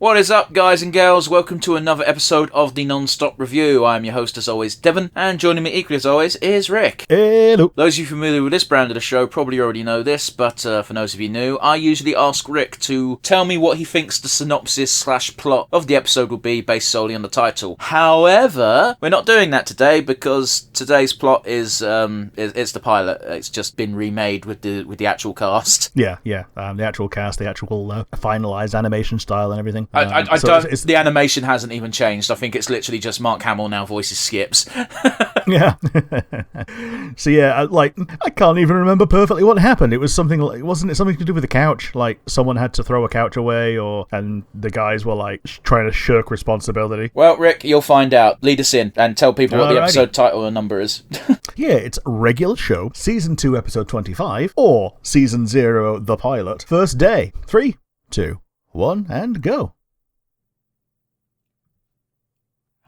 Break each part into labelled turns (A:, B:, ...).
A: What is up, guys and girls? Welcome to another episode of the Nonstop Review. I am your host, as always, Devon, and joining me equally as always is Rick.
B: Hello.
A: Those of you familiar with this brand of the show probably already know this, but for those of you new, I usually ask Rick to tell me what he thinks the synopsis/plot of the episode will be based solely on the title. However, we're not doing that today because today's plot is it's the pilot. It's just been remade with the actual cast.
B: Yeah. The actual cast, the actual finalized animation style and everything.
A: The animation hasn't even changed. I think it's literally just Mark Hamill now voices Skips.
B: Yeah. So yeah, I can't even remember perfectly what happened. It was something wasn't it something to do with the couch? Like someone had to throw a couch away, and the guys were trying to shirk responsibility.
A: Well, Rick, you'll find out. Lead us in and tell people what the episode title and number is.
B: Yeah, it's Regular Show, Season 2, Episode 25, or Season 0, The Pilot, First Day. 3, 2, 1, and go.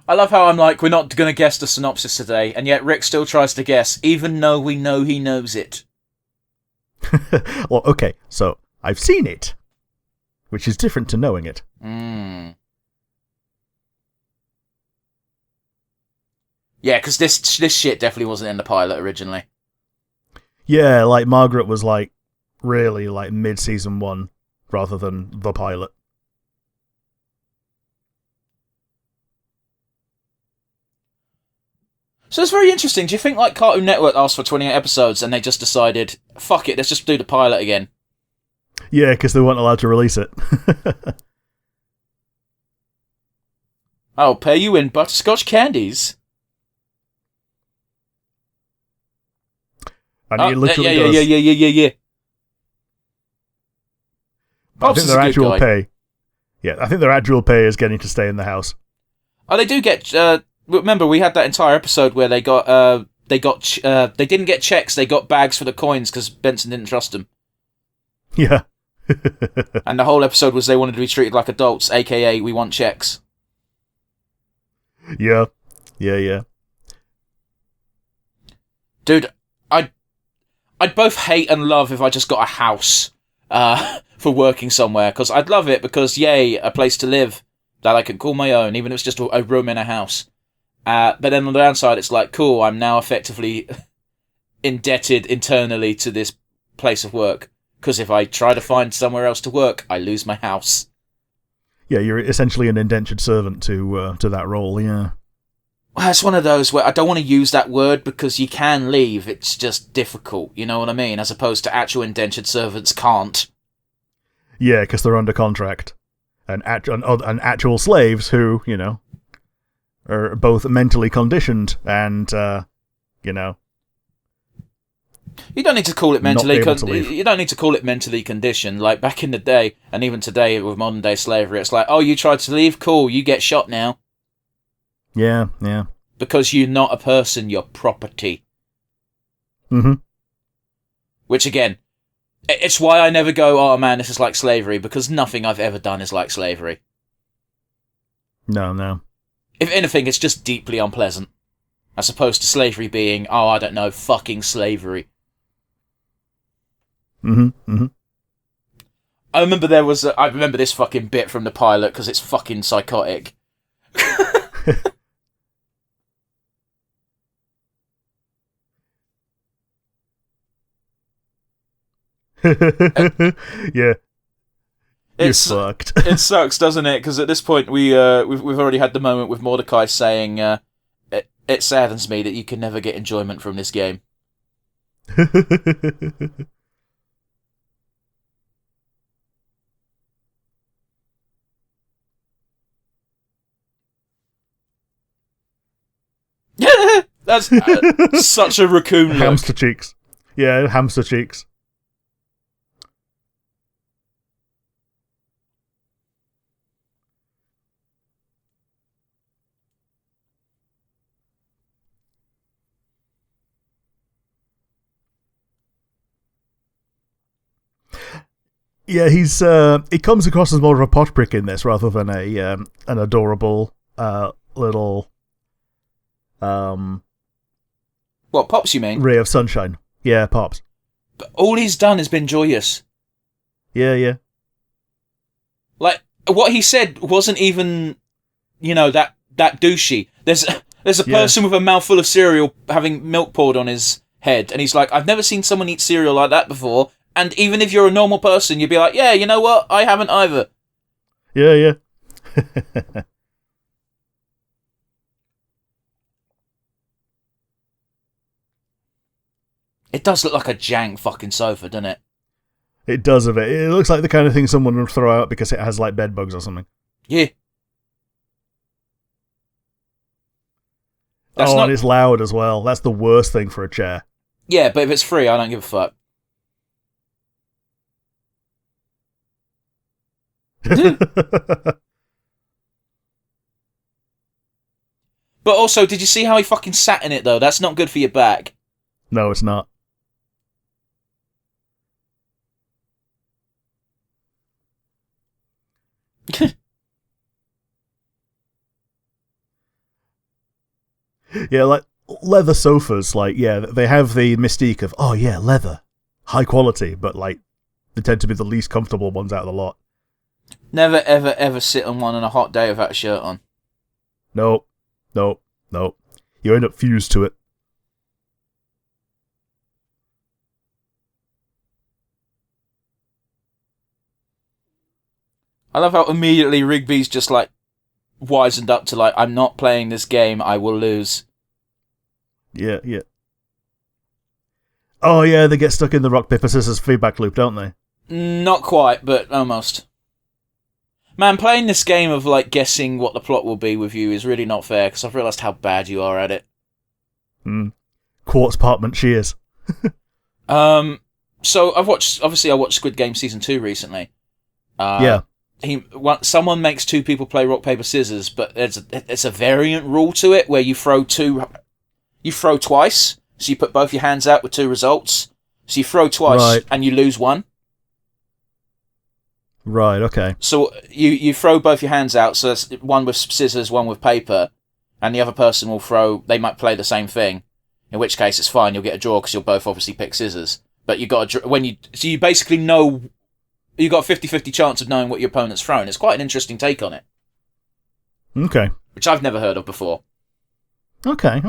A: I love how I'm like, we're not going to guess the synopsis today, and yet Rick still tries to guess, even though we know he knows it.
B: Well, okay, so I've seen it, which is different to knowing it.
A: Yeah, because this shit definitely wasn't in the pilot originally.
B: Yeah, Margaret was really mid-season 1 rather than the pilot.
A: So it's very interesting. Do you think Cartoon Network asked for 28 episodes and they just decided, fuck it, let's just do the pilot again?
B: Yeah, because they weren't allowed to release it.
A: I'll pay you in butterscotch candies.
B: And it literally does.
A: Yeah.
B: I think their actual pay... Yeah, I think their actual pay is getting to stay in the house.
A: Oh, they do get... remember, we had that entire episode where they didn't get checks, they got bags for the coins because Benson didn't trust them.
B: Yeah.
A: And the whole episode was they wanted to be treated like adults, aka we want checks.
B: Yeah.
A: Dude, I'd both hate and love if I just got a house for working somewhere, because I'd love it because, yay, a place to live that I can call my own, even if it's just a room in a house. But then on the downside, it's cool, I'm now effectively indebted internally to this place of work. Because if I try to find somewhere else to work, I lose my house.
B: Yeah, you're essentially an indentured servant to that role, yeah.
A: Well, it's one of those where I don't want to use that word because you can leave, it's just difficult, you know what I mean? As opposed to actual indentured servants can't.
B: Yeah, because they're under contract. And actual slaves who, are both mentally conditioned and,
A: You don't need to call it mentally. You don't need to call it mentally conditioned. Like back in the day, and even today with modern day slavery, it's like, oh, you tried to leave, cool, you get shot now.
B: Yeah.
A: Because you're not a person, you're property.
B: Mm-hmm.
A: Which again, it's why I never go, oh man, this is like slavery, because nothing I've ever done is like slavery.
B: No.
A: If anything, it's just deeply unpleasant. As opposed to slavery being, oh, I don't know, fucking slavery.
B: Mm-hmm.
A: I remember I remember this fucking bit from the pilot because it's fucking psychotic.
B: Yeah. It's fucked.
A: It sucks, doesn't it? Because at this point we've already had the moment with Mordecai saying, it saddens me that you can never get enjoyment from this game. That's such a raccoon look.
B: Hamster cheeks. Yeah, hamster cheeks. Yeah, he comes across as more of a pot prick in this rather than an adorable little
A: What, Pops you mean?
B: ray of sunshine. Yeah, Pops.
A: But all he's done has been joyous.
B: Yeah.
A: Like, what he said wasn't even, that douchey. There's a person with a mouthful of cereal having milk poured on his head, and he's like, I've never seen someone eat cereal like that before. And even if you're a normal person, you'd be like, yeah, you know what? I haven't either.
B: Yeah.
A: It does look like a jank fucking sofa, doesn't it?
B: It does a bit. It looks like the kind of thing someone would throw out because it has like bed bugs or something.
A: Yeah.
B: And it's loud as well. That's the worst thing for a chair.
A: Yeah, but if it's free, I don't give a fuck. But also, did you see how he fucking sat in it, though? That's not good for your back.
B: No, it's not. Yeah, like leather sofas, they have the mystique of, oh yeah, leather, high quality, but like they tend to be the least comfortable ones out of the lot.
A: Never, ever, ever sit on one on a hot day without a shirt on.
B: Nope. You end up fused to it.
A: I love how immediately Rigby's just like wisened up to like, I'm not playing this game, I will lose.
B: Yeah. Oh yeah, they get stuck in the rock, paper, scissors feedback loop, don't they?
A: Not quite, but almost. Man, playing this game of like guessing what the plot will be with you is really not fair, because I've realised how bad you are at it.
B: Quartz Apartment Shears.
A: So I watched Squid Game Season 2 recently.
B: Yeah.
A: Someone makes two people play rock, paper, scissors, but there's a variant rule to it where you throw twice, so you put both your hands out with two results. So you throw twice and you lose one.
B: Right, okay.
A: So you throw both your hands out, so that's one with scissors, one with paper, and the other person will throw, they might play the same thing, in which case it's fine, you'll get a draw because you'll both obviously pick scissors. But you got so you basically know, you got a 50-50 chance of knowing what your opponent's thrown. It's quite an interesting take on it.
B: Okay.
A: Which I've never heard of before.
B: Okay.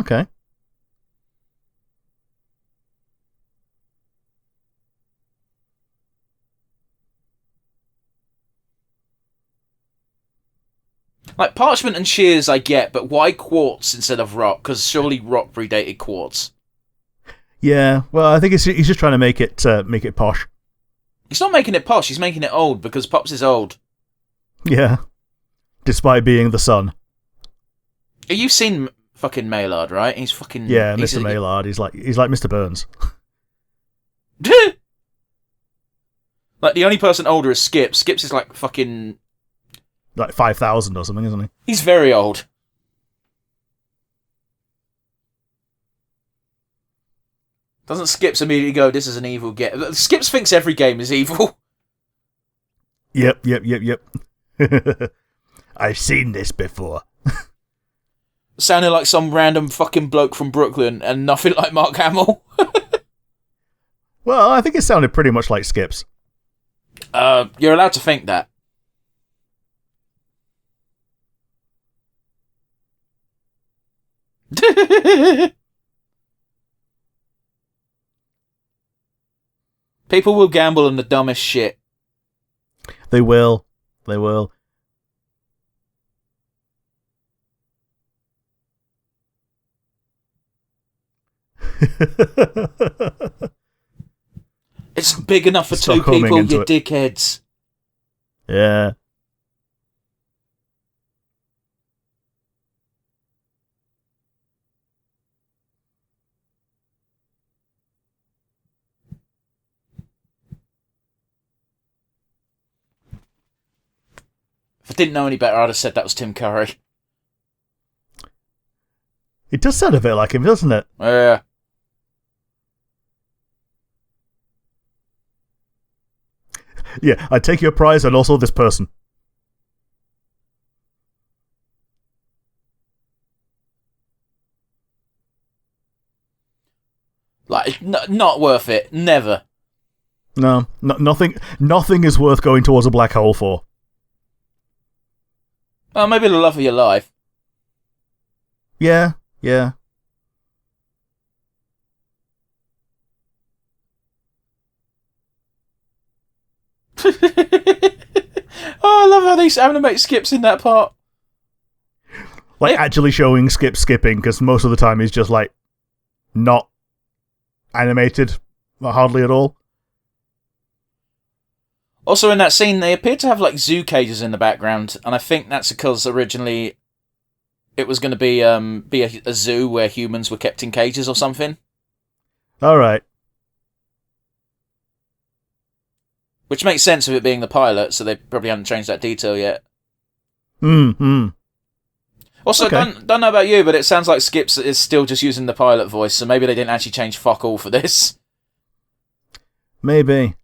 A: Like, parchment and shears I get, but why quartz instead of rock? Because surely rock predated quartz.
B: Yeah, well, I think he's just trying to make it posh.
A: He's not making it posh, he's making it old, because Pops is old.
B: Yeah. Despite being the son.
A: You've seen fucking Maillard, right? He's fucking...
B: Yeah, Mr. Maillard. He's like Mr. Burns.
A: Like, the only person older is Skips. Skips is like fucking...
B: like 5,000 or something, isn't he?
A: He's very old. Doesn't Skips immediately go, this is an evil game? Skips thinks every game is evil.
B: Yep. I've seen this before.
A: Sounded like some random fucking bloke from Brooklyn and nothing like Mark Hamill.
B: Well, I think it sounded pretty much like Skips.
A: You're allowed to think that. People will gamble on the dumbest shit.
B: They will.
A: It's big enough for two people, you dickheads.
B: Yeah.
A: If I didn't know any better, I'd have said that was Tim Curry.
B: It does sound a bit like him, doesn't it?
A: Yeah.
B: Yeah, I take your prize and also this person.
A: Like, not worth it. Never.
B: No, nothing is worth going towards a black hole for.
A: Well, maybe the love of your life.
B: Yeah, yeah.
A: Oh, I love how they animate Skips in that part.
B: Like, actually showing Skip skipping, because most of the time he's just, like, not animated, hardly at all.
A: Also, in that scene, they appear to have, like, zoo cages in the background, and I think that's because originally it was going to be a zoo where humans were kept in cages or something.
B: Alright.
A: Which makes sense with it being the pilot, so they probably haven't changed that detail yet. Also,
B: Okay.
A: don't know about you, but it sounds like Skips is still just using the pilot voice, so maybe they didn't actually change fuck all for this.
B: Maybe.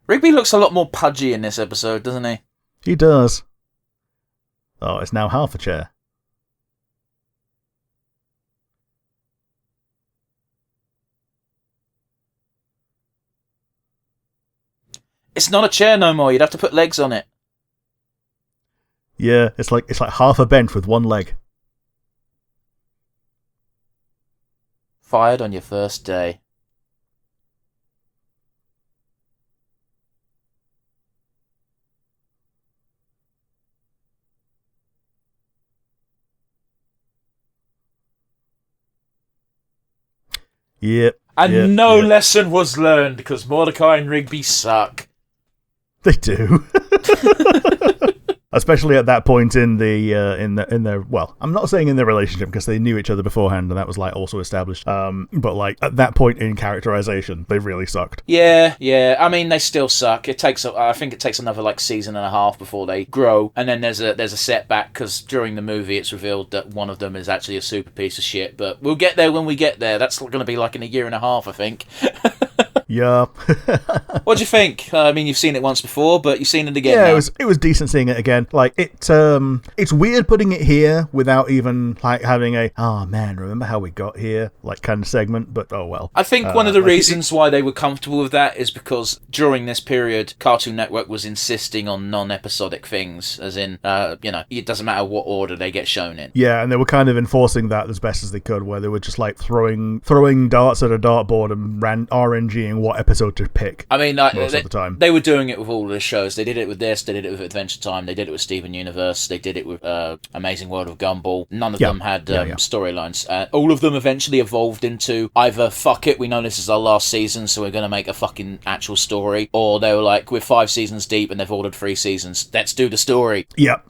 A: Rigby looks a lot more pudgy in this episode, doesn't he?
B: He does. Oh, it's now half a chair.
A: It's not a chair no more, you'd have to put legs on it.
B: Yeah, it's like half a bench with one leg.
A: Fired on your first day.
B: Yep.
A: And no lesson was learned, because Mordecai and Rigby suck.
B: They do. Especially at that point in their well, I'm not saying in their relationship because they knew each other beforehand and that was like also established. But like at that point in characterization, they really sucked.
A: Yeah. I mean, they still suck. I think it takes another like season and a half before they grow, and then there's a setback because during the movie it's revealed that one of them is actually a super piece of shit. But we'll get there when we get there. That's going to be like in a year and a half, I think.
B: Yeah.
A: What do you think? I mean, you've seen it once before, but you've seen it again.
B: Yeah,
A: now.
B: it was decent seeing it again. Like it's weird putting it here without even like having a oh man, remember how we got here like kind of segment. But oh well.
A: I think one of the reasons why they were comfortable with that is because during this period, Cartoon Network was insisting on non-episodic things, as in, it doesn't matter what order they get shown in.
B: Yeah, and they were kind of enforcing that as best as they could, where they were just like throwing darts at a dartboard and RNGing what episode to pick.
A: I mean,
B: most of the time.
A: They were doing it with all of the shows. They did it with this, they did it with Adventure Time, they did it with Steven Universe, they did it with Amazing World of Gumball. None of them had storylines. All of them eventually evolved into either, fuck it, we know this is our last season, so we're going to make a fucking actual story, or they were like, we're 5 seasons deep and they've ordered 3 seasons, let's do the story.
B: Yep.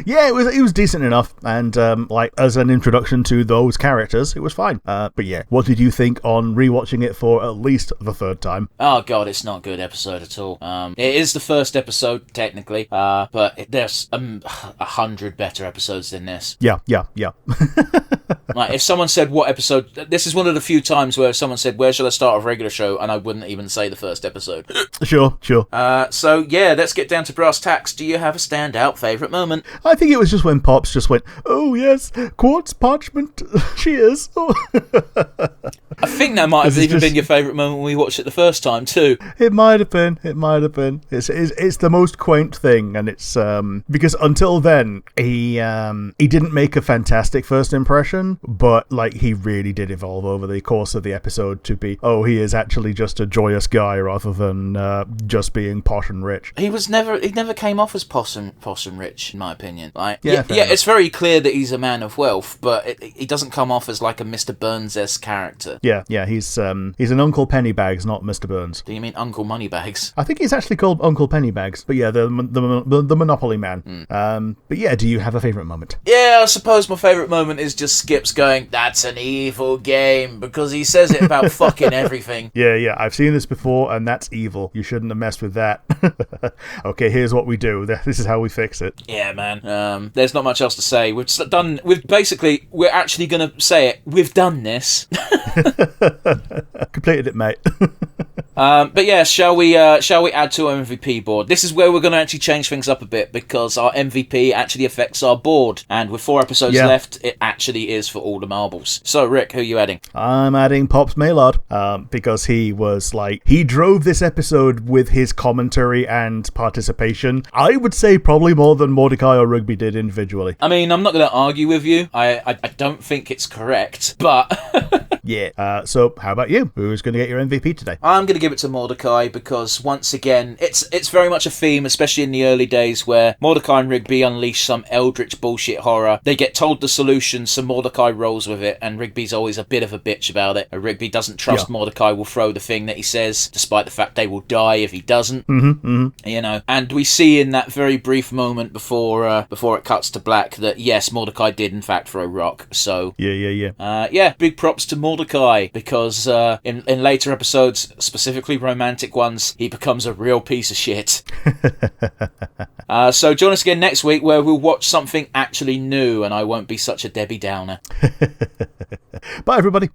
B: Yeah, it was decent enough, and like as an introduction to those characters, it was fine. But yeah, what did you think on rewatching it for at least the 3rd time?
A: Oh god, it's not a good episode at all. It is the first episode technically, but there's 100 better episodes than this.
B: Yeah.
A: Like if someone said what episode, this is one of the few times where someone said where should I start a regular show, and I wouldn't even say the first episode.
B: Sure.
A: So yeah, let's get down to brass tacks. Do you have a standout favourite moment?
B: I think it was just when Pops just went, oh yes, quartz parchment, cheers.
A: I think that might have even been your favourite moment when we watched it the first time too.
B: It might have been. It's the most quaint thing, and it's because until then he didn't make a fantastic first impression, but like he really did evolve over the course of the episode to be, oh, he is actually just a joyous guy rather than just being posh and rich.
A: He never came off as posh and rich, in my opinion. Like,
B: yeah,
A: it's very clear that he's a man of wealth, but he doesn't come off as like a Mr. Burns-esque character.
B: Yeah, he's an Uncle Pennybags, not Mr. Burns.
A: Do you mean Uncle Moneybags?
B: I think he's actually called Uncle Pennybags, but yeah, the Monopoly man. But yeah, do you have a favourite moment?
A: Yeah, I suppose my favourite moment is just Skip's Pops going, "That's an evil game," because he says it about fucking everything.
B: Yeah, I've seen this before, and that's evil. You shouldn't have messed with that. Okay, here's what we do. This is how we fix it.
A: Yeah, man. There's not much else to say. We're actually going to say it. We've done this.
B: Completed it, mate.
A: But yeah, shall we add to our MVP board? This is where we're going to actually change things up a bit, because our MVP actually affects our board, and with 4 episodes left, it actually is for all the marbles. So, Rick, who are you adding?
B: I'm adding Pops Maylard, because he drove this episode with his commentary and participation. I would say probably more than Mordecai or Rigby did individually.
A: I mean, I'm not going to argue with you. I don't think it's correct, but...
B: Yeah. So, how about you? Who's going to get your MVP today?
A: I'm going to give it to Mordecai, because once again, it's very much a theme, especially in the early days, where Mordecai and Rigby unleash some eldritch bullshit horror. They get told the solution, so Mordecai rolls with it, and Rigby's always a bit of a bitch about it. Rigby doesn't trust Mordecai will throw the thing that he says, despite the fact they will die if he doesn't. You know, and we see in that very brief moment before it cuts to black that yes, Mordecai did in fact throw rock. So yeah, big props to Mordecai, because in later episodes, specifically romantic ones, he becomes a real piece of shit. So join us again next week, where we'll watch something actually new, and I won't be such a Debbie Downer.
B: Bye, everybody.